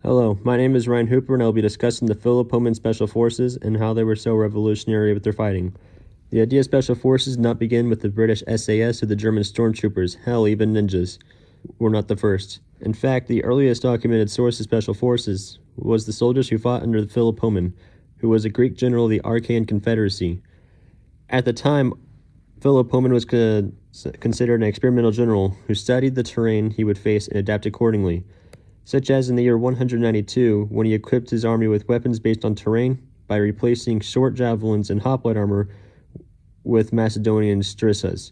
Hello, my name is Ryan Hooper, and I'll be discussing the Philippoman Special Forces and how they were so revolutionary with their fighting. The idea of Special Forces did not begin with the British SAS or the German stormtroopers. Hell, even ninjas were not the first. In fact, the earliest documented source of Special Forces was the soldiers who fought under the Philippomen, who was a Greek general of the Achaean Confederacy. At the time, Philippomen was considered an experimental general who studied the terrain he would face and adapted accordingly, such as in the year 192 when he equipped his army with weapons based on terrain by replacing short javelins and hoplite armor with Macedonian strissas.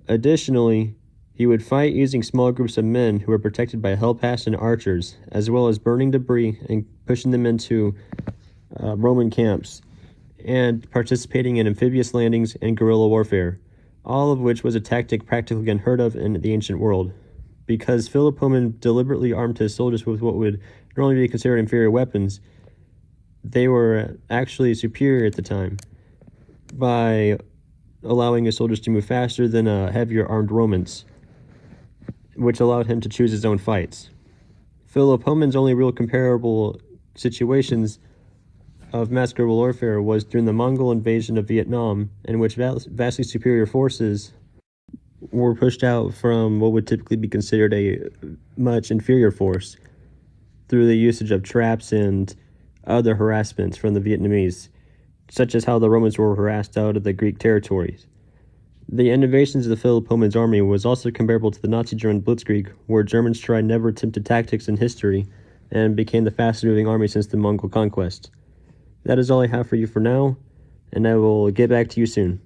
Additionally, he would fight using small groups of men who were protected by helpash and archers, as well as burning debris and pushing them into Roman camps, and participating in amphibious landings and guerrilla warfare, all of which was a tactic practically unheard of in the ancient world. Because Philippomen deliberately armed his soldiers with what would normally be considered inferior weapons, they were actually superior at the time by allowing his soldiers to move faster than heavier armed Romans, which allowed him to choose his own fights. Philippomen's only real comparable situations of mass guerrilla warfare was during the Mongol invasion of Vietnam, in which vastly superior forces were pushed out from what would typically be considered a much inferior force through the usage of traps and other harassments from the Vietnamese, such as how the Romans were harassed out of the Greek territories. The innovations of the Philippomen's army was also comparable to the Nazi German Blitzkrieg, where Germans tried never attempted tactics in history and became the fastest moving army since the Mongol conquest. That is all I have for you for now, and I will get back to you soon.